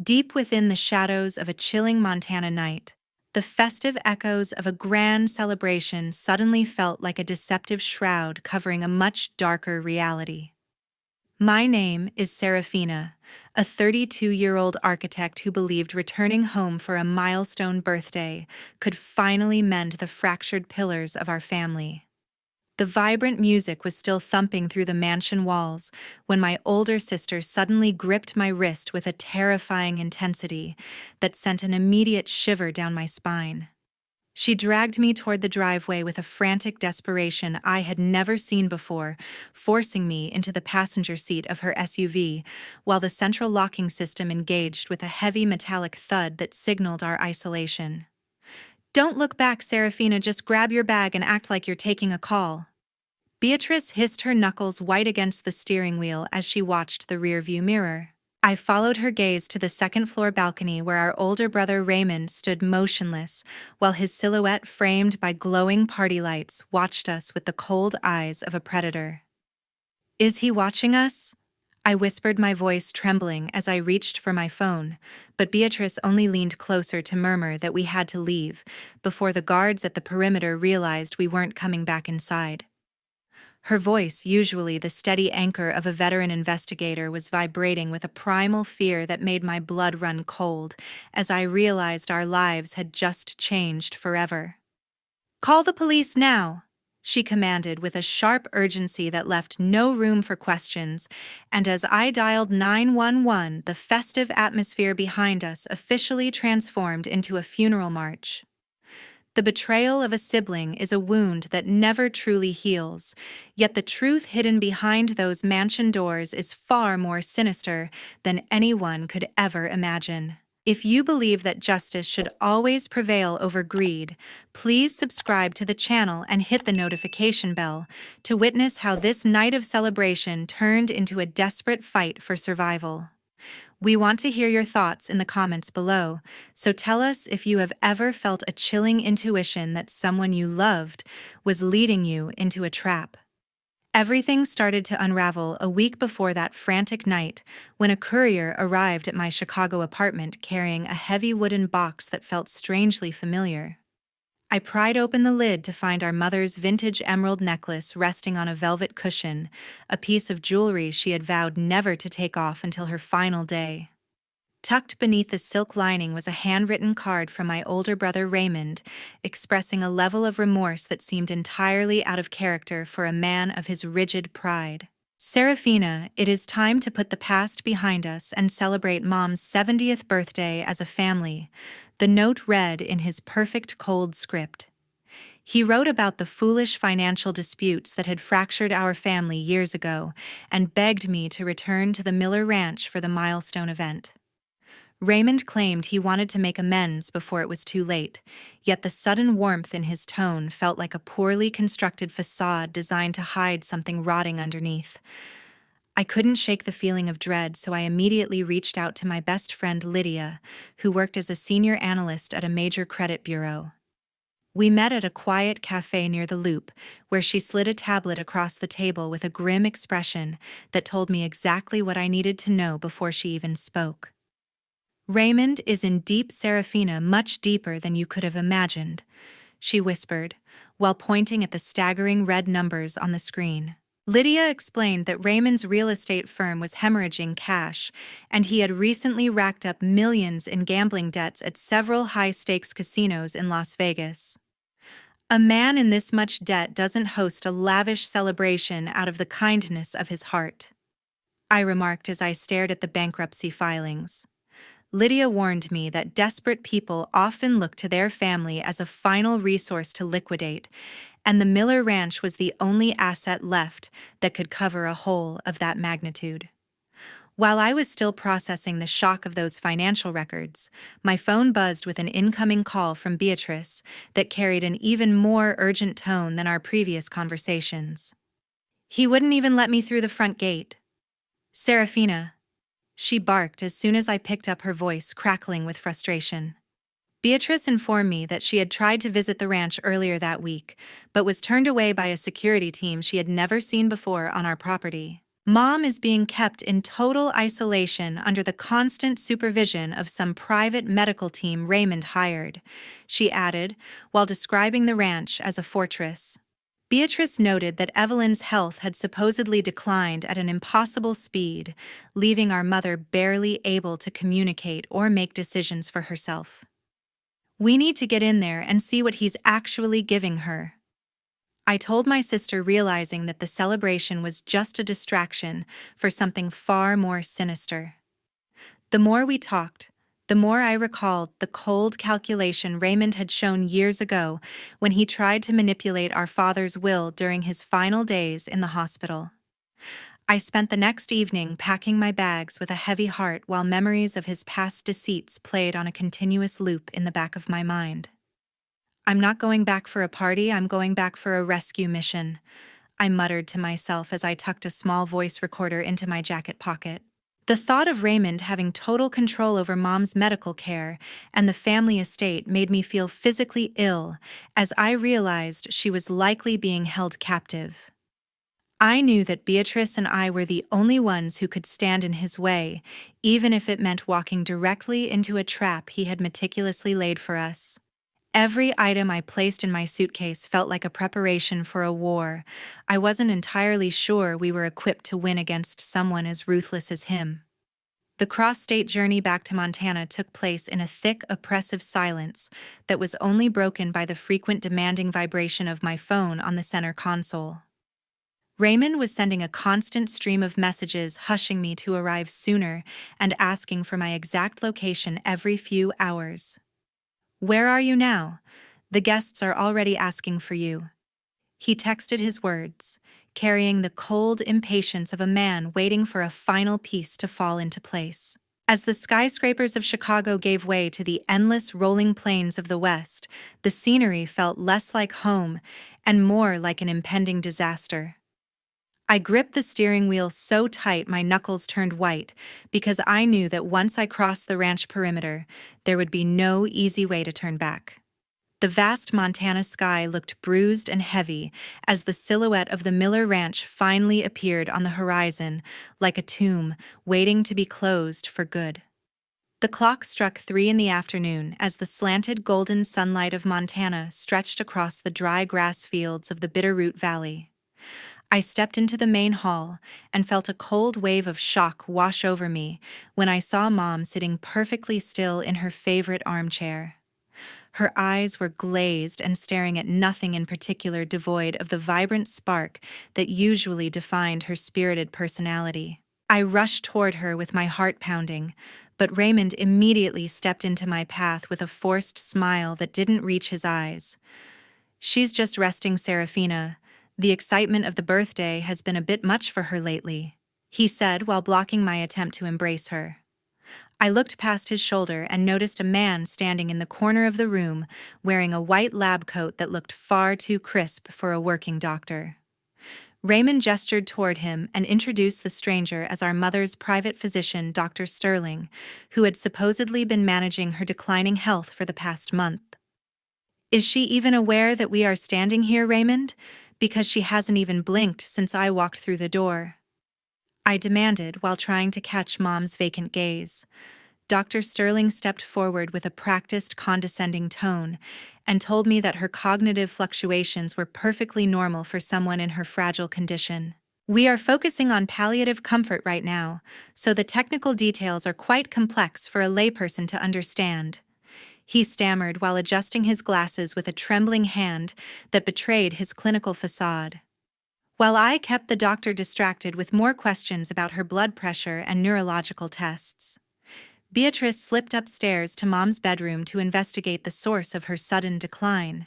Deep within the shadows of a chilling Montana night, the festive echoes of a grand celebration suddenly felt like a deceptive shroud covering a much darker reality. My name is Seraphina, a 32-year-old architect who believed returning home for a milestone birthday could finally mend the fractured pillars of our family. The vibrant music was still thumping through the mansion walls when my older sister suddenly gripped my wrist with a terrifying intensity that sent an immediate shiver down my spine. She dragged me toward the driveway with a frantic desperation I had never seen before, forcing me into the passenger seat of her SUV, while the central locking system engaged with a heavy metallic thud that signaled our isolation. "Don't look back, Seraphina, just grab your bag and act like you're taking a call." Beatrice hissed, her knuckles white against the steering wheel as she watched the rearview mirror. I followed her gaze to the second-floor balcony where our older brother Raymond stood motionless, while his silhouette framed by glowing party lights watched us with the cold eyes of a predator. "Is he watching us?" I whispered, my voice trembling as I reached for my phone, but Beatrice only leaned closer to murmur that we had to leave before the guards at the perimeter realized we weren't coming back inside. Her voice, usually the steady anchor of a veteran investigator, was vibrating with a primal fear that made my blood run cold as I realized our lives had just changed forever. "Call the police now," she commanded with a sharp urgency that left no room for questions, and as I dialed 911, the festive atmosphere behind us officially transformed into a funeral march. The betrayal of a sibling is a wound that never truly heals, yet the truth hidden behind those mansion doors is far more sinister than anyone could ever imagine. If you believe that justice should always prevail over greed, please subscribe to the channel and hit the notification bell to witness how this night of celebration turned into a desperate fight for survival. We want to hear your thoughts in the comments below, so tell us if you have ever felt a chilling intuition that someone you loved was leading you into a trap. Everything started to unravel a week before that frantic night when a courier arrived at my Chicago apartment carrying a heavy wooden box that felt strangely familiar. I pried open the lid to find our mother's vintage emerald necklace resting on a velvet cushion, a piece of jewelry she had vowed never to take off until her final day. Tucked beneath the silk lining was a handwritten card from my older brother Raymond, expressing a level of remorse that seemed entirely out of character for a man of his rigid pride. "Seraphina, it is time to put the past behind us and celebrate Mom's 70th birthday as a family," the note read in his perfect cold script. He wrote about the foolish financial disputes that had fractured our family years ago and begged me to return to the Miller Ranch for the milestone event. Raymond claimed he wanted to make amends before it was too late, yet the sudden warmth in his tone felt like a poorly constructed facade designed to hide something rotting underneath. I couldn't shake the feeling of dread, so I immediately reached out to my best friend Lydia, who worked as a senior analyst at a major credit bureau. We met at a quiet cafe near the Loop, where she slid a tablet across the table with a grim expression that told me exactly what I needed to know before she even spoke. "Raymond is in deep, Seraphina, much deeper than you could have imagined," she whispered, while pointing at the staggering red numbers on the screen. Lydia explained that Raymond's real estate firm was hemorrhaging cash, and he had recently racked up millions in gambling debts at several high-stakes casinos in Las Vegas. "A man in this much debt doesn't host a lavish celebration out of the kindness of his heart," I remarked as I stared at the bankruptcy filings. Lydia warned me that desperate people often look to their family as a final resource to liquidate, and the Miller Ranch was the only asset left that could cover a hole of that magnitude. While I was still processing the shock of those financial records, my phone buzzed with an incoming call from Beatrice that carried an even more urgent tone than our previous conversations. "He wouldn't even let me through the front gate." "Seraphina," she barked as soon as I picked up her voice, crackling with frustration. Beatrice informed me that she had tried to visit the ranch earlier that week, but was turned away by a security team she had never seen before on our property. Mom is being kept in total isolation under the constant supervision of some private medical team Raymond hired, she added, while describing the ranch as a fortress. Beatrice noted that Evelyn's health had supposedly declined at an impossible speed, leaving our mother barely able to communicate or make decisions for herself. We need to get in there and see what he's actually giving her, I told my sister, realizing that the celebration was just a distraction for something far more sinister. The more we talked, the more I recalled the cold calculation Raymond had shown years ago when he tried to manipulate our father's will during his final days in the hospital. I spent the next evening packing my bags with a heavy heart while memories of his past deceits played on a continuous loop in the back of my mind. I'm not going back for a party, I'm going back for a rescue mission, I muttered to myself as I tucked a small voice recorder into my jacket pocket. The thought of Raymond having total control over Mom's medical care and the family estate made me feel physically ill as I realized she was likely being held captive. I knew that Beatrice and I were the only ones who could stand in his way, even if it meant walking directly into a trap he had meticulously laid for us. Every item I placed in my suitcase felt like a preparation for a war. I wasn't entirely sure we were equipped to win against someone as ruthless as him. The cross-state journey back to Montana took place in a thick, oppressive silence that was only broken by the frequent demanding vibration of my phone on the center console. Raymond was sending a constant stream of messages hushing me to arrive sooner and asking for my exact location every few hours. "Where are you now? The guests are already asking for you." He texted his words, carrying the cold impatience of a man waiting for a final piece to fall into place. As the skyscrapers of Chicago gave way to the endless rolling plains of the West, the scenery felt less like home and more like an impending disaster. I gripped the steering wheel so tight my knuckles turned white because I knew that once I crossed the ranch perimeter, there would be no easy way to turn back. The vast Montana sky looked bruised and heavy as the silhouette of the Miller Ranch finally appeared on the horizon like a tomb waiting to be closed for good. The clock struck 3 in the afternoon as the slanted golden sunlight of Montana stretched across the dry grass fields of the Bitterroot Valley. I stepped into the main hall and felt a cold wave of shock wash over me when I saw Mom sitting perfectly still in her favorite armchair. Her eyes were glazed and staring at nothing in particular, devoid of the vibrant spark that usually defined her spirited personality. I rushed toward her with my heart pounding, but Raymond immediately stepped into my path with a forced smile that didn't reach his eyes. "She's just resting, Seraphina. The excitement of the birthday has been a bit much for her lately," he said while blocking my attempt to embrace her. I looked past his shoulder and noticed a man standing in the corner of the room wearing a white lab coat that looked far too crisp for a working doctor. Raymond gestured toward him and introduced the stranger as our mother's private physician, Dr. Sterling, who had supposedly been managing her declining health for the past month. "Is she even aware that we are standing here, Raymond? Because she hasn't even blinked since I walked through the door," I demanded while trying to catch Mom's vacant gaze. Dr. Sterling stepped forward with a practiced, condescending tone and told me that her cognitive fluctuations were perfectly normal for someone in her fragile condition. "We are focusing on palliative comfort right now, so the technical details are quite complex for a layperson to understand," he stammered while adjusting his glasses with a trembling hand that betrayed his clinical facade. While I kept the doctor distracted with more questions about her blood pressure and neurological tests, Beatrice slipped upstairs to Mom's bedroom to investigate the source of her sudden decline.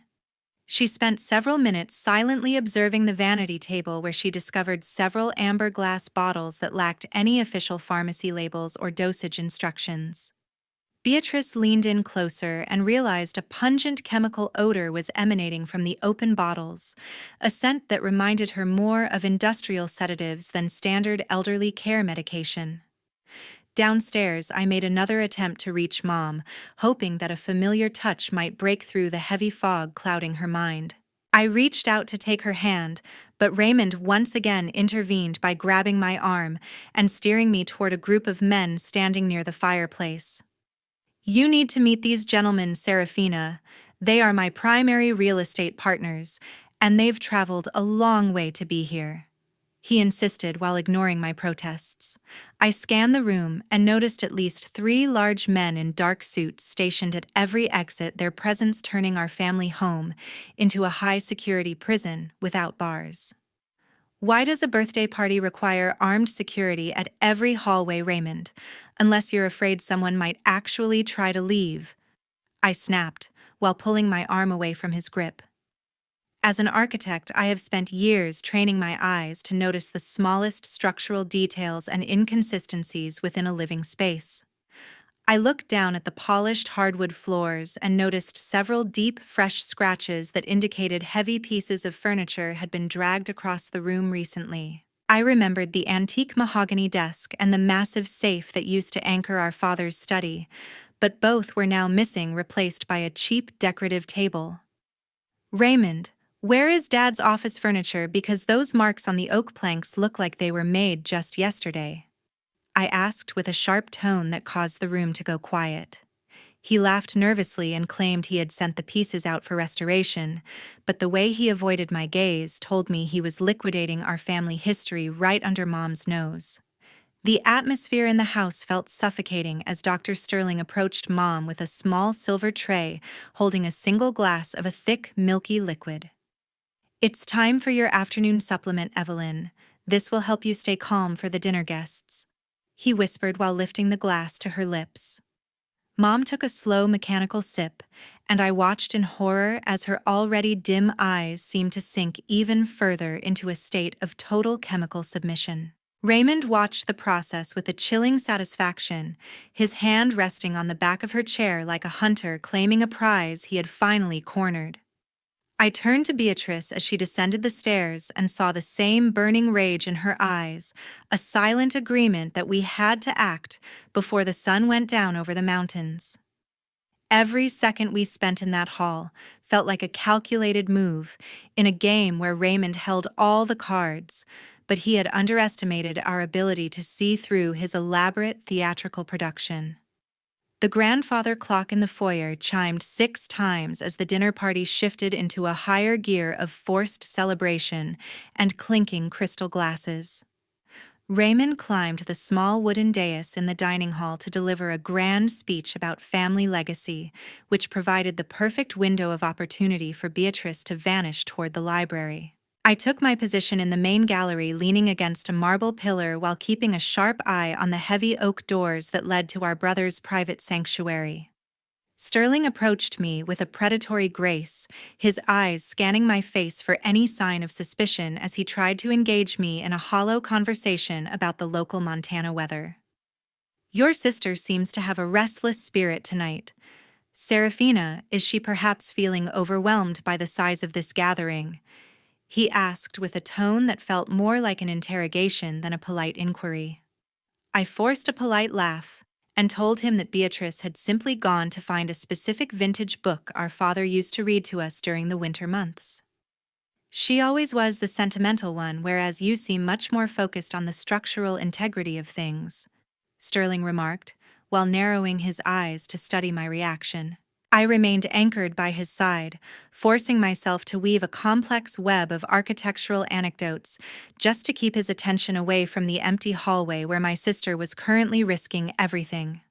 She spent several minutes silently observing the vanity table where she discovered several amber glass bottles that lacked any official pharmacy labels or dosage instructions. Beatrice leaned in closer and realized a pungent chemical odor was emanating from the open bottles, a scent that reminded her more of industrial sedatives than standard elderly care medication. Downstairs, I made another attempt to reach Mom, hoping that a familiar touch might break through the heavy fog clouding her mind. I reached out to take her hand, but Raymond once again intervened by grabbing my arm and steering me toward a group of men standing near the fireplace. "You need to meet these gentlemen, Seraphina. They are my primary real estate partners, and they've traveled a long way to be here," he insisted while ignoring my protests. I scanned the room and noticed at least 3 large men in dark suits stationed at every exit, their presence turning our family home into a high-security prison without bars. "Why does a birthday party require armed security at every hallway, Raymond? Unless you're afraid someone might actually try to leave," I snapped, while pulling my arm away from his grip. As an architect, I have spent years training my eyes to notice the smallest structural details and inconsistencies within a living space. I looked down at the polished hardwood floors and noticed several deep, fresh scratches that indicated heavy pieces of furniture had been dragged across the room recently. I remembered the antique mahogany desk and the massive safe that used to anchor our father's study, but both were now missing, replaced by a cheap decorative table. "Raymond, where is Dad's office furniture, because those marks on the oak planks look like they were made just yesterday?" I asked with a sharp tone that caused the room to go quiet. He laughed nervously and claimed he had sent the pieces out for restoration, but the way he avoided my gaze told me he was liquidating our family history right under Mom's nose. The atmosphere in the house felt suffocating as Dr. Sterling approached Mom with a small silver tray holding a single glass of a thick, milky liquid. "It's time for your afternoon supplement, Evelyn. This will help you stay calm for the dinner guests," he whispered while lifting the glass to her lips. Mom took a slow, mechanical sip, and I watched in horror as her already dim eyes seemed to sink even further into a state of total chemical submission. Raymond watched the process with a chilling satisfaction, his hand resting on the back of her chair like a hunter claiming a prize he had finally cornered. I turned to Beatrice as she descended the stairs and saw the same burning rage in her eyes, a silent agreement that we had to act before the sun went down over the mountains. Every second we spent in that hall felt like a calculated move in a game where Raymond held all the cards, but he had underestimated our ability to see through his elaborate theatrical production. The grandfather clock in the foyer chimed 6 times as the dinner party shifted into a higher gear of forced celebration and clinking crystal glasses. Raymond climbed the small wooden dais in the dining hall to deliver a grand speech about family legacy, which provided the perfect window of opportunity for Beatrice to vanish toward the library. I took my position in the main gallery, leaning against a marble pillar while keeping a sharp eye on the heavy oak doors that led to our brother's private sanctuary. Sterling approached me with a predatory grace, his eyes scanning my face for any sign of suspicion as he tried to engage me in a hollow conversation about the local Montana weather. "Your sister seems to have a restless spirit tonight. Seraphina, is she perhaps feeling overwhelmed by the size of this gathering?" he asked with a tone that felt more like an interrogation than a polite inquiry. I forced a polite laugh and told him that Beatrice had simply gone to find a specific vintage book our father used to read to us during the winter months. "She always was the sentimental one, whereas you seem much more focused on the structural integrity of things," Sterling remarked, while narrowing his eyes to study my reaction. I remained anchored by his side, forcing myself to weave a complex web of architectural anecdotes just to keep his attention away from the empty hallway where my sister was currently risking everything.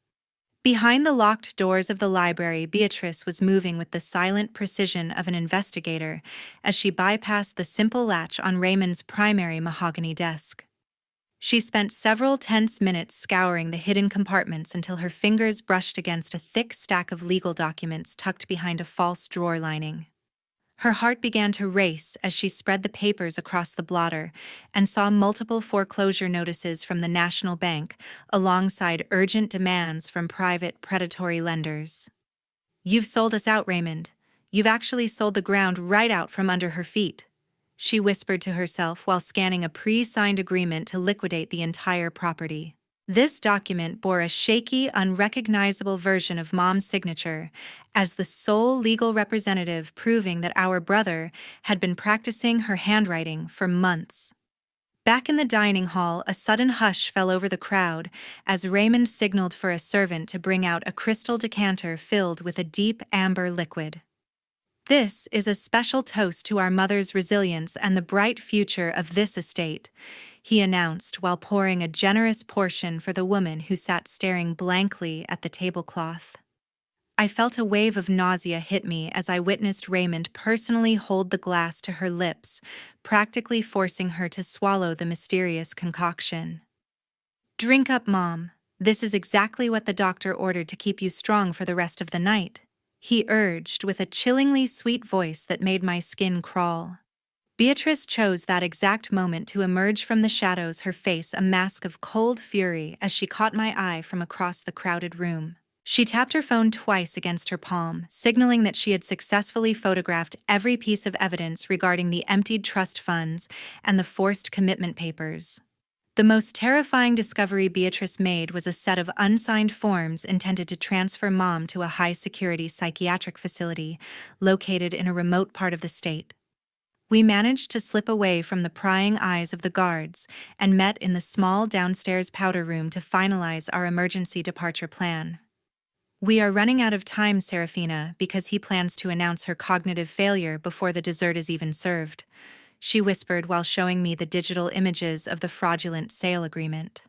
Behind the locked doors of the library, Beatrice was moving with the silent precision of an investigator as she bypassed the simple latch on Raymond's primary mahogany desk. She spent several tense minutes scouring the hidden compartments until her fingers brushed against a thick stack of legal documents tucked behind a false drawer lining. Her heart began to race as she spread the papers across the blotter and saw multiple foreclosure notices from the National Bank alongside urgent demands from private predatory lenders. "You've sold us out, Raymond. You've actually sold the ground right out from under her feet," she whispered to herself while scanning a pre-signed agreement to liquidate the entire property. This document bore a shaky, unrecognizable version of Mom's signature as the sole legal representative, proving that our brother had been practicing her handwriting for months. Back in the dining hall, a sudden hush fell over the crowd as Raymond signaled for a servant to bring out a crystal decanter filled with a deep amber liquid. "This is a special toast to our mother's resilience and the bright future of this estate," he announced while pouring a generous portion for the woman who sat staring blankly at the tablecloth. I felt a wave of nausea hit me as I witnessed Raymond personally hold the glass to her lips, practically forcing her to swallow the mysterious concoction. "Drink up, Mom. This is exactly what the doctor ordered to keep you strong for the rest of the night," he urged with a chillingly sweet voice that made my skin crawl. Beatrice chose that exact moment to emerge from the shadows, her face a mask of cold fury as she caught my eye from across the crowded room. She tapped her phone twice against her palm, signaling that she had successfully photographed every piece of evidence regarding the emptied trust funds and the forced commitment papers. The most terrifying discovery Beatrice made was a set of unsigned forms intended to transfer Mom to a high-security psychiatric facility located in a remote part of the state. We managed to slip away from the prying eyes of the guards and met in the small downstairs powder room to finalize our emergency departure plan. "We are running out of time, Seraphina, because he plans to announce her cognitive failure before the dessert is even served," she whispered while showing me the digital images of the fraudulent sale agreement.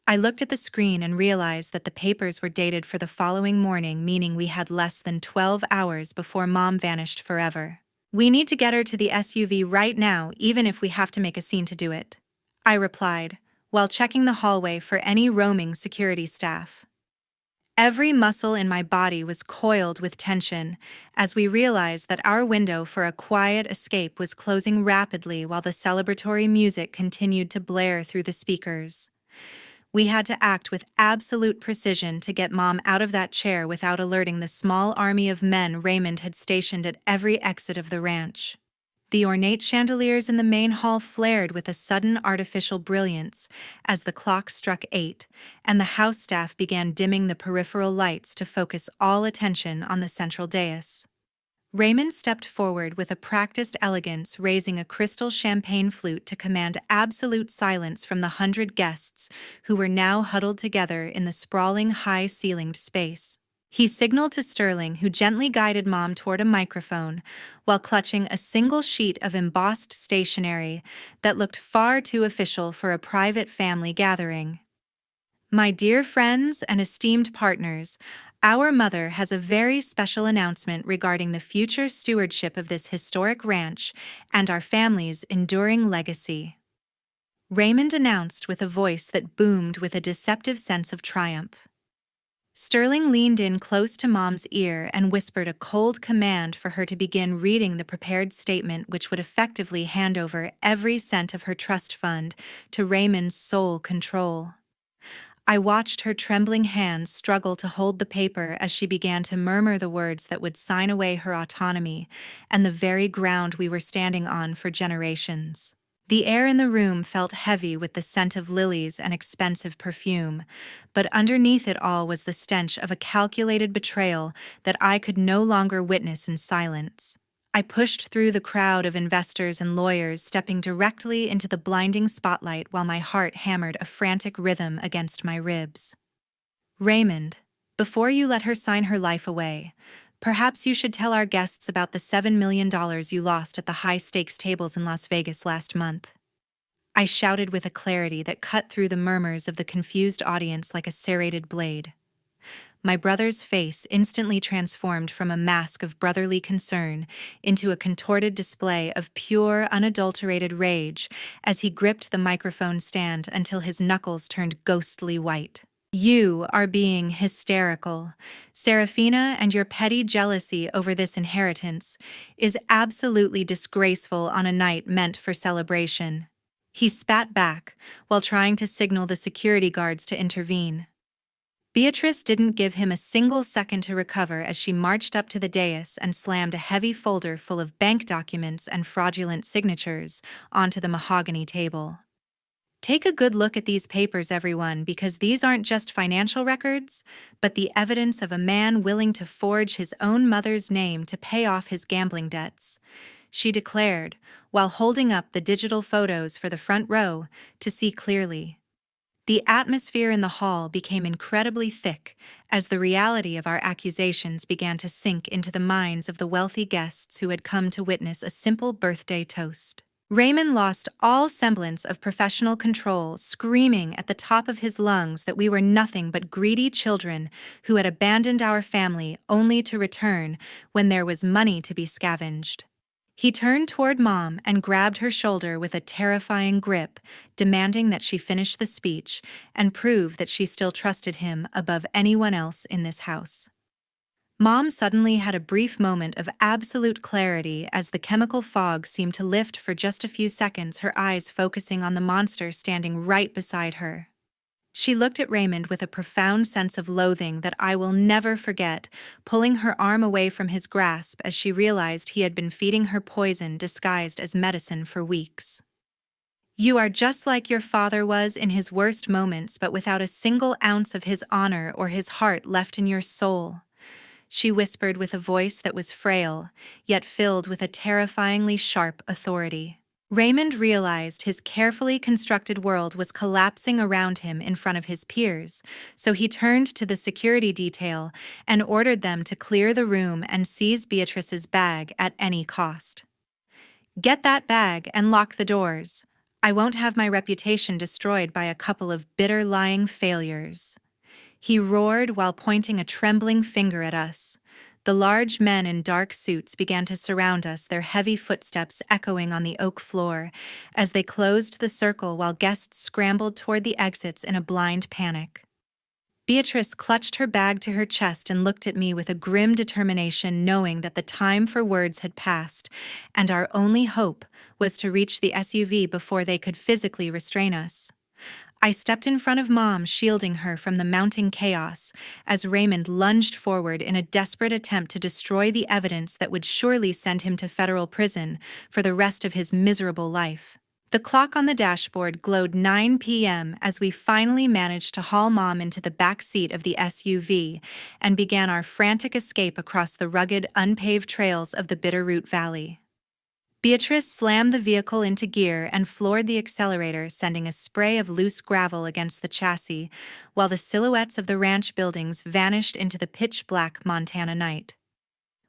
I looked at the screen and realized that the papers were dated for the following morning, meaning we had less than 12 hours before Mom vanished forever. "We need to get her to the SUV right now, even if we have to make a scene to do it," I replied, while checking the hallway for any roaming security staff. Every muscle in my body was coiled with tension as we realized that our window for a quiet escape was closing rapidly while the celebratory music continued to blare through the speakers. We had to act with absolute precision to get Mom out of that chair without alerting the small army of men Raymond had stationed at every exit of the ranch. The ornate chandeliers in the main hall flared with a sudden artificial brilliance as the clock struck 8, and the house staff began dimming the peripheral lights to focus all attention on the central dais. Raymond stepped forward with a practiced elegance, raising a crystal champagne flute to command absolute silence from the 100 guests who were now huddled together in the sprawling, high-ceilinged space. He signaled to Sterling, who gently guided Mom toward a microphone while clutching a single sheet of embossed stationery that looked far too official for a private family gathering. "My dear friends and esteemed partners, our mother has a very special announcement regarding the future stewardship of this historic ranch and our family's enduring legacy," Raymond announced with a voice that boomed with a deceptive sense of triumph. Sterling leaned in close to Mom's ear and whispered a cold command for her to begin reading the prepared statement, which would effectively hand over every cent of her trust fund to Raymond's sole control. I watched her trembling hands struggle to hold the paper as she began to murmur the words that would sign away her autonomy and the very ground we were standing on for generations. The air in the room felt heavy with the scent of lilies and expensive perfume, but underneath it all was the stench of a calculated betrayal that I could no longer witness in silence. I pushed through the crowd of investors and lawyers, stepping directly into the blinding spotlight while my heart hammered a frantic rhythm against my ribs. "Raymond, before you let her sign her life away, perhaps you should tell our guests about the $7 million you lost at the high-stakes tables in Las Vegas last month," I shouted with a clarity that cut through the murmurs of the confused audience like a serrated blade. My brother's face instantly transformed from a mask of brotherly concern into a contorted display of pure, unadulterated rage as he gripped the microphone stand until his knuckles turned ghostly white. "You are being hysterical. Seraphina, and your petty jealousy over this inheritance is absolutely disgraceful on a night meant for celebration," he spat back while trying to signal the security guards to intervene. Beatrice didn't give him a single second to recover as she marched up to the dais and slammed a heavy folder full of bank documents and fraudulent signatures onto the mahogany table. Take a good look at these papers, everyone, because these aren't just financial records, but the evidence of a man willing to forge his own mother's name to pay off his gambling debts, she declared, while holding up the digital photos for the front row to see clearly. The atmosphere in the hall became incredibly thick as the reality of our accusations began to sink into the minds of the wealthy guests who had come to witness a simple birthday toast. Raymond lost all semblance of professional control, screaming at the top of his lungs that we were nothing but greedy children who had abandoned our family only to return when there was money to be scavenged. He turned toward Mom and grabbed her shoulder with a terrifying grip, demanding that she finish the speech and prove that she still trusted him above anyone else in this house. Mom suddenly had a brief moment of absolute clarity as the chemical fog seemed to lift for just a few seconds, her eyes focusing on the monster standing right beside her. She looked at Raymond with a profound sense of loathing that I will never forget, pulling her arm away from his grasp as she realized he had been feeding her poison disguised as medicine for weeks. "You are just like your father was in his worst moments, but without a single ounce of his honor or his heart left in your soul," she whispered with a voice that was frail, yet filled with a terrifyingly sharp authority. Raymond realized his carefully constructed world was collapsing around him in front of his peers, so he turned to the security detail and ordered them to clear the room and seize Beatrice's bag at any cost. "Get that bag and lock the doors. I won't have my reputation destroyed by a couple of bitter, lying failures," he roared while pointing a trembling finger at us. The large men in dark suits began to surround us, their heavy footsteps echoing on the oak floor as they closed the circle while guests scrambled toward the exits in a blind panic. Beatrice clutched her bag to her chest and looked at me with a grim determination, knowing that the time for words had passed, and our only hope was to reach the SUV before they could physically restrain us. I stepped in front of Mom, shielding her from the mounting chaos, as Raymond lunged forward in a desperate attempt to destroy the evidence that would surely send him to federal prison for the rest of his miserable life. The clock on the dashboard glowed 9 p.m. as we finally managed to haul Mom into the back seat of the SUV and began our frantic escape across the rugged, unpaved trails of the Bitterroot Valley. Beatrice slammed the vehicle into gear and floored the accelerator, sending a spray of loose gravel against the chassis, while the silhouettes of the ranch buildings vanished into the pitch-black Montana night.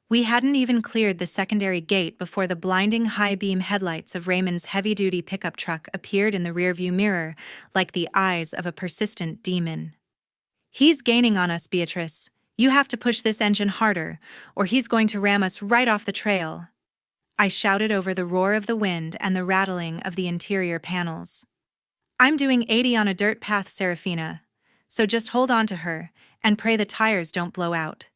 We hadn't even cleared the secondary gate before the blinding high-beam headlights of Raymond's heavy-duty pickup truck appeared in the rearview mirror like the eyes of a persistent demon. "He's gaining on us, Beatrice. You have to push this engine harder, or he's going to ram us right off the trail," I shouted over the roar of the wind and the rattling of the interior panels. "I'm doing 80 on a dirt path, Seraphina, so just hold on to her and pray the tires don't blow out,"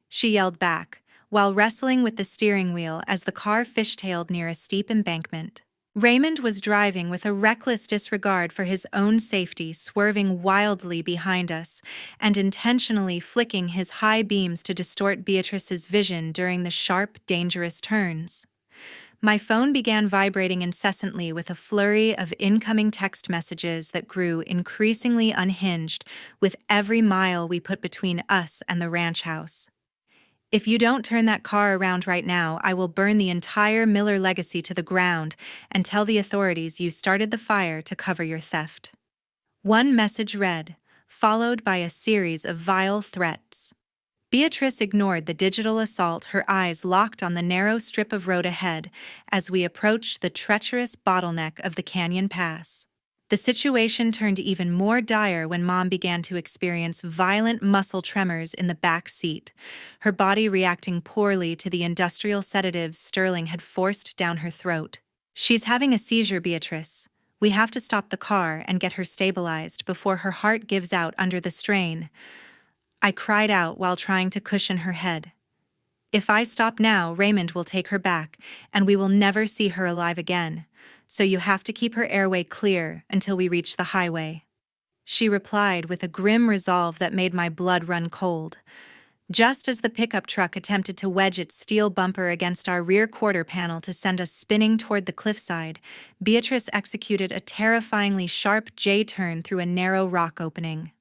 she yelled back, while wrestling with the steering wheel as the car fishtailed near a steep embankment. Raymond was driving with a reckless disregard for his own safety, swerving wildly behind us and intentionally flicking his high beams to distort Beatrice's vision during the sharp, dangerous turns. My phone began vibrating incessantly with a flurry of incoming text messages that grew increasingly unhinged with every mile we put between us and the ranch house. "If you don't turn that car around right now, I will burn the entire Miller legacy to the ground and tell the authorities you started the fire to cover your theft." One message read, followed by a series of vile threats. Beatrice ignored the digital assault, her eyes locked on the narrow strip of road ahead as we approached the treacherous bottleneck of the Canyon Pass. The situation turned even more dire when Mom began to experience violent muscle tremors in the back seat, her body reacting poorly to the industrial sedatives Sterling had forced down her throat. "She's having a seizure, Beatrice. We have to stop the car and get her stabilized before her heart gives out under the strain," I cried out while trying to cushion her head. "If I stop now, Raymond will take her back, and we will never see her alive again, so you have to keep her airway clear until we reach the highway," she replied with a grim resolve that made my blood run cold. Just as the pickup truck attempted to wedge its steel bumper against our rear quarter panel to send us spinning toward the cliffside, Beatrice executed a terrifyingly sharp J-turn through a narrow rock opening.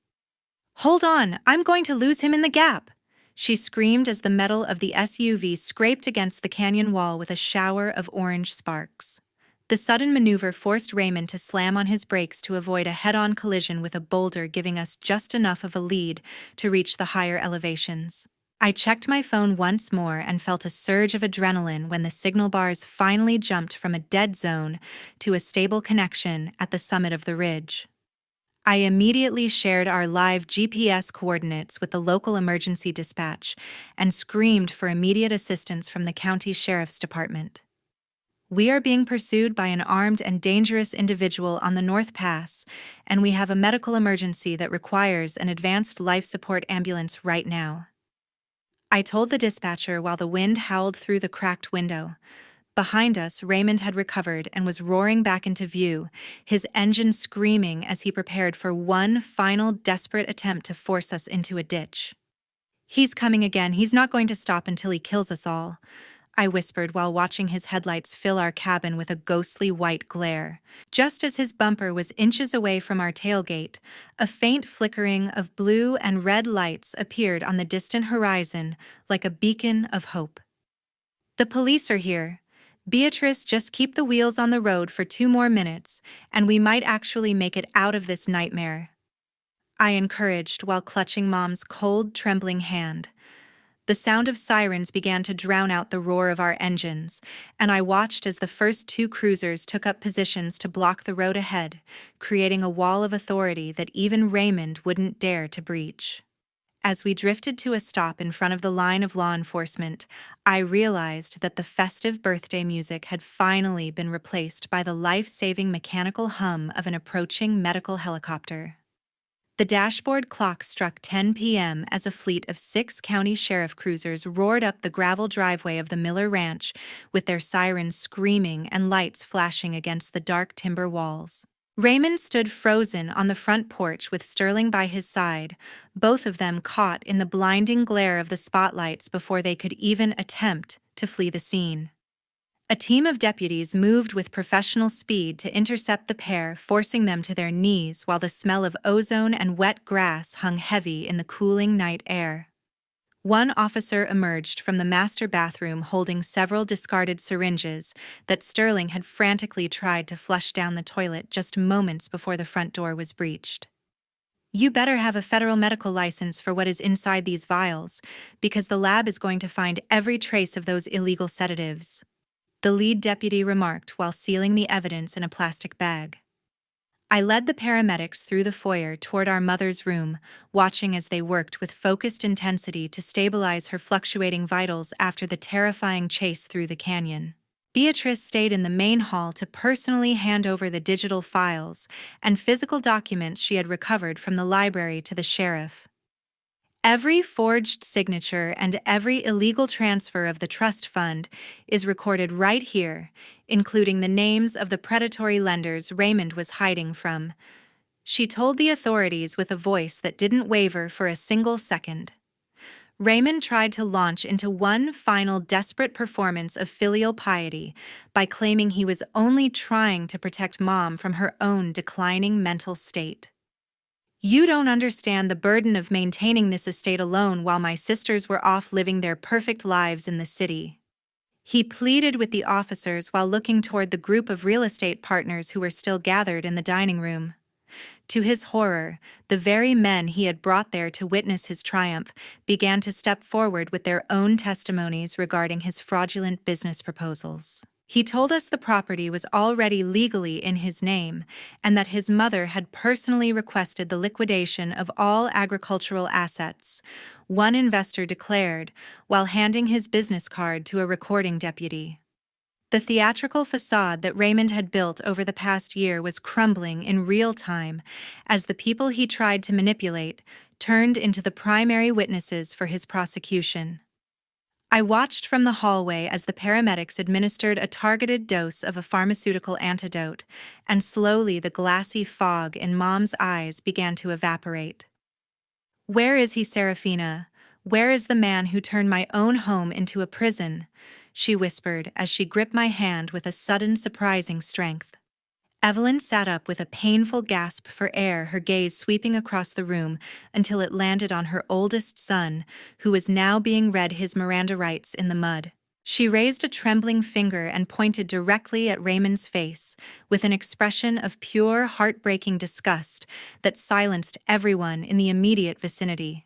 "Hold on, I'm going to lose him in the gap!" she screamed as the metal of the SUV scraped against the canyon wall with a shower of orange sparks. The sudden maneuver forced Raymond to slam on his brakes to avoid a head-on collision with a boulder, giving us just enough of a lead to reach the higher elevations. I checked my phone once more and felt a surge of adrenaline when the signal bars finally jumped from a dead zone to a stable connection at the summit of the ridge. I immediately shared our live GPS coordinates with the local emergency dispatch and screamed for immediate assistance from the county sheriff's department. "We are being pursued by an armed and dangerous individual on the North Pass, and we have a medical emergency that requires an advanced life support ambulance right now," I told the dispatcher while the wind howled through the cracked window. Behind us, Raymond had recovered and was roaring back into view, his engine screaming as he prepared for one final desperate attempt to force us into a ditch. "He's coming again. He's not going to stop until he kills us all," I whispered while watching his headlights fill our cabin with a ghostly white glare. Just as his bumper was inches away from our tailgate, a faint flickering of blue and red lights appeared on the distant horizon like a beacon of hope. "The police are here. Beatrice, just keep the wheels on the road for 2 more minutes, and we might actually make it out of this nightmare," I encouraged while clutching Mom's cold, trembling hand. The sound of sirens began to drown out the roar of our engines, and I watched as the first 2 cruisers took up positions to block the road ahead, creating a wall of authority that even Raymond wouldn't dare to breach. As we drifted to a stop in front of the line of law enforcement, I realized that the festive birthday music had finally been replaced by the life-saving mechanical hum of an approaching medical helicopter. The dashboard clock struck 10 p.m. as a fleet of 6 county sheriff cruisers roared up the gravel driveway of the Miller Ranch, with their sirens screaming and lights flashing against the dark timber walls. Raymond stood frozen on the front porch with Sterling by his side, both of them caught in the blinding glare of the spotlights before they could even attempt to flee the scene. A team of deputies moved with professional speed to intercept the pair, forcing them to their knees while the smell of ozone and wet grass hung heavy in the cooling night air. One officer emerged from the master bathroom holding several discarded syringes that Sterling had frantically tried to flush down the toilet just moments before the front door was breached. "You better have a federal medical license for what is inside these vials, because the lab is going to find every trace of those illegal sedatives," the lead deputy remarked while sealing the evidence in a plastic bag. I led the paramedics through the foyer toward our mother's room, watching as they worked with focused intensity to stabilize her fluctuating vitals after the terrifying chase through the canyon. Beatrice stayed in the main hall to personally hand over the digital files and physical documents she had recovered from the library to the sheriff. Every forged signature and every illegal transfer of the trust fund is recorded right here, including the names of the predatory lenders Raymond was hiding from, she told the authorities with a voice that didn't waver for a single second. Raymond tried to launch into one final desperate performance of filial piety by claiming he was only trying to protect Mom from her own declining mental state. "You don't understand the burden of maintaining this estate alone while my sisters were off living their perfect lives in the city," he pleaded with the officers while looking toward the group of real estate partners who were still gathered in the dining room. To his horror, the very men he had brought there to witness his triumph began to step forward with their own testimonies regarding his fraudulent business proposals. He told us the property was already legally in his name and that his mother had personally requested the liquidation of all agricultural assets, one investor declared while handing his business card to a recording deputy. The theatrical facade that Raymond had built over the past year was crumbling in real time as the people he tried to manipulate turned into the primary witnesses for his prosecution. I watched from the hallway as the paramedics administered a targeted dose of a pharmaceutical antidote, and slowly the glassy fog in Mom's eyes began to evaporate. "Where is he, Seraphina? Where is the man who turned my own home into a prison? She whispered as she gripped my hand with a sudden surprising strength. Evelyn sat up with a painful gasp for air, her gaze sweeping across the room until it landed on her oldest son, who was now being read his Miranda rights in the mud. She raised a trembling finger and pointed directly at Raymond's face, with an expression of pure, heartbreaking disgust that silenced everyone in the immediate vicinity.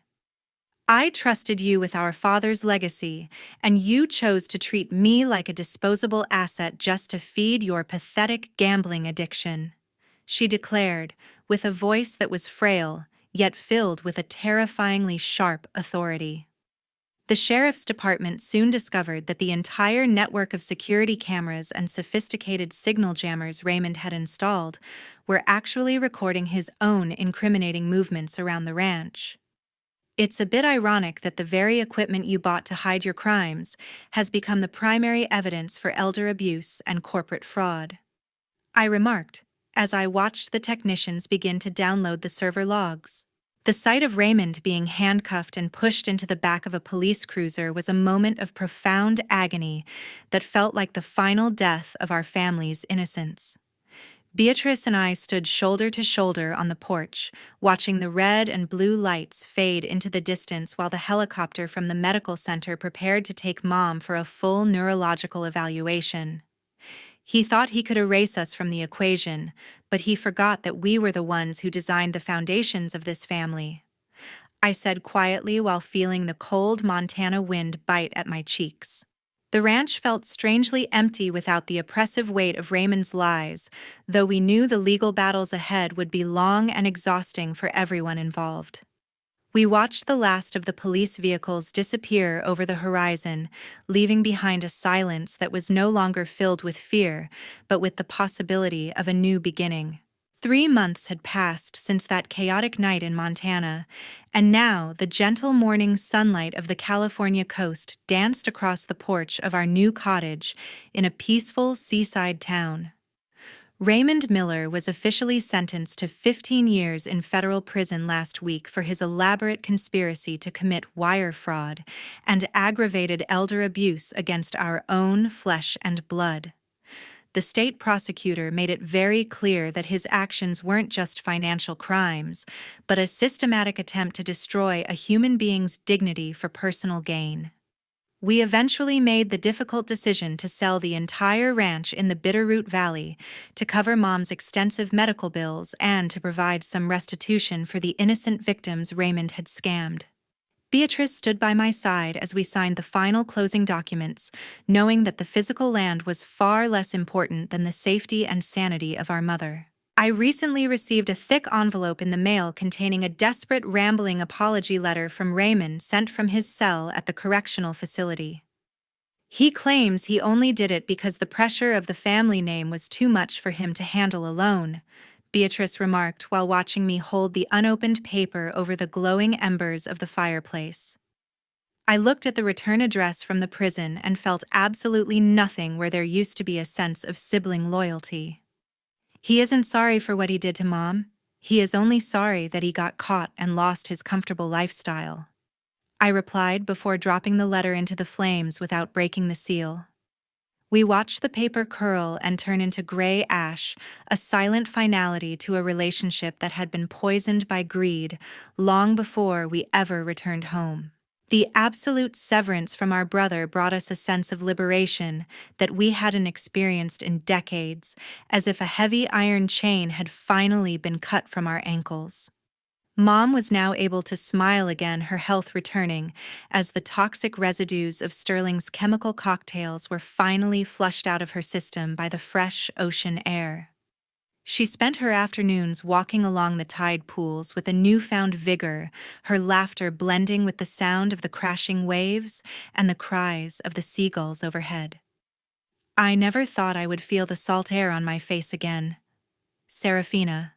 I trusted you with our father's legacy, and you chose to treat me like a disposable asset just to feed your pathetic gambling addiction, she declared, with a voice that was frail, yet filled with a terrifyingly sharp authority. The sheriff's department soon discovered that the entire network of security cameras and sophisticated signal jammers Raymond had installed were actually recording his own incriminating movements around the ranch. It's a bit ironic that the very equipment you bought to hide your crimes has become the primary evidence for elder abuse and corporate fraud, I remarked, as I watched the technicians begin to download the server logs. The sight of Raymond being handcuffed and pushed into the back of a police cruiser was a moment of profound agony that felt like the final death of our family's innocence. Beatrice and I stood shoulder to shoulder on the porch, watching the red and blue lights fade into the distance while the helicopter from the medical center prepared to take Mom for a full neurological evaluation. He thought he could erase us from the equation, but he forgot that we were the ones who designed the foundations of this family, I said quietly while feeling the cold Montana wind bite at my cheeks. The ranch felt strangely empty without the oppressive weight of Raymond's lies, though we knew the legal battles ahead would be long and exhausting for everyone involved. We watched the last of the police vehicles disappear over the horizon, leaving behind a silence that was no longer filled with fear, but with the possibility of a new beginning. 3 months had passed since that chaotic night in Montana, and now the gentle morning sunlight of the California coast danced across the porch of our new cottage in a peaceful seaside town. Raymond Miller was officially sentenced to 15 years in federal prison last week for his elaborate conspiracy to commit wire fraud and aggravated elder abuse against our own flesh and blood. The state prosecutor made it very clear that his actions weren't just financial crimes, but a systematic attempt to destroy a human being's dignity for personal gain. We eventually made the difficult decision to sell the entire ranch in the Bitterroot Valley to cover Mom's extensive medical bills and to provide some restitution for the innocent victims Raymond had scammed. Beatrice stood by my side as we signed the final closing documents, knowing that the physical land was far less important than the safety and sanity of our mother. I recently received a thick envelope in the mail containing a desperate, rambling apology letter from Raymond sent from his cell at the correctional facility. He claims he only did it because the pressure of the family name was too much for him to handle alone, Beatrice remarked while watching me hold the unopened paper over the glowing embers of the fireplace. I looked at the return address from the prison and felt absolutely nothing where there used to be a sense of sibling loyalty. He isn't sorry for what he did to Mom. He is only sorry that he got caught and lost his comfortable lifestyle, I replied before dropping the letter into the flames without breaking the seal. We watched the paper curl and turn into gray ash, a silent finality to a relationship that had been poisoned by greed long before we ever returned home. The absolute severance from our brother brought us a sense of liberation that we hadn't experienced in decades, as if a heavy iron chain had finally been cut from our ankles. Mom was now able to smile again, her health returning, as the toxic residues of Sterling's chemical cocktails were finally flushed out of her system by the fresh ocean air. She spent her afternoons walking along the tide pools with a newfound vigor, her laughter blending with the sound of the crashing waves and the cries of the seagulls overhead. I never thought I would feel the salt air on my face again. Seraphina,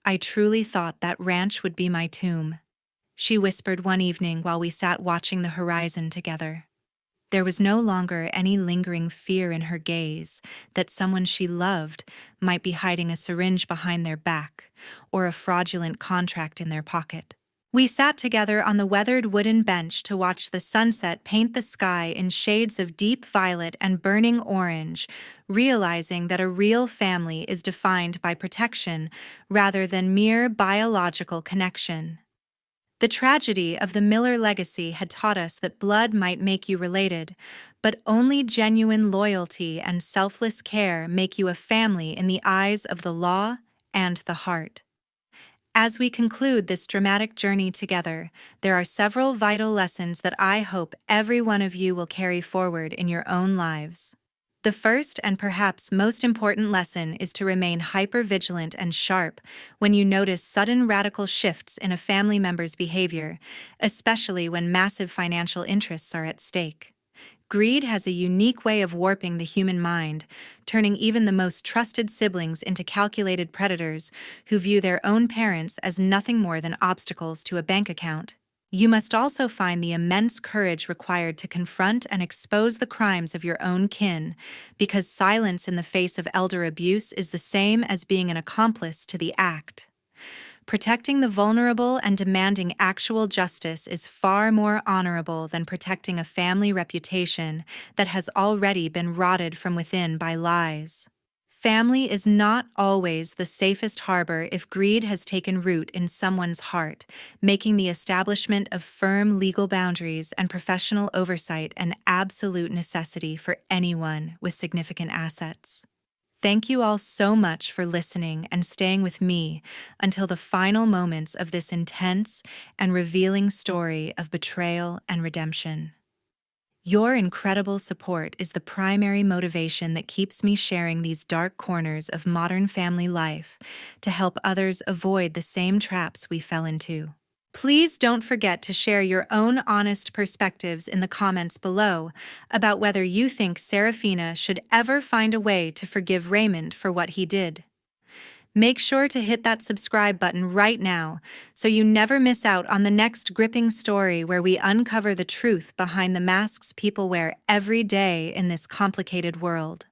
I truly thought that ranch would be my tomb, she whispered one evening while we sat watching the horizon together. There was no longer any lingering fear in her gaze that someone she loved might be hiding a syringe behind their back or a fraudulent contract in their pocket. We sat together on the weathered wooden bench to watch the sunset paint the sky in shades of deep violet and burning orange, realizing that a real family is defined by protection rather than mere biological connection. The tragedy of the Miller legacy had taught us that blood might make you related, but only genuine loyalty and selfless care make you a family in the eyes of the law and the heart. As we conclude this dramatic journey together, there are several vital lessons that I hope every one of you will carry forward in your own lives. The first and perhaps most important lesson is to remain hyper-vigilant and sharp when you notice sudden radical shifts in a family member's behavior, especially when massive financial interests are at stake. Greed has a unique way of warping the human mind, turning even the most trusted siblings into calculated predators who view their own parents as nothing more than obstacles to a bank account. You must also find the immense courage required to confront and expose the crimes of your own kin, because silence in the face of elder abuse is the same as being an accomplice to the act. Protecting the vulnerable and demanding actual justice is far more honorable than protecting a family reputation that has already been rotted from within by lies. Family is not always the safest harbor if greed has taken root in someone's heart, making the establishment of firm legal boundaries and professional oversight an absolute necessity for anyone with significant assets. Thank you all so much for listening and staying with me until the final moments of this intense and revealing story of betrayal and redemption. Your incredible support is the primary motivation that keeps me sharing these dark corners of modern family life to help others avoid the same traps we fell into. Please don't forget to share your own honest perspectives in the comments below about whether you think Seraphina should ever find a way to forgive Raymond for what he did. Make sure to hit that subscribe button right now so you never miss out on the next gripping story where we uncover the truth behind the masks people wear every day in this complicated world.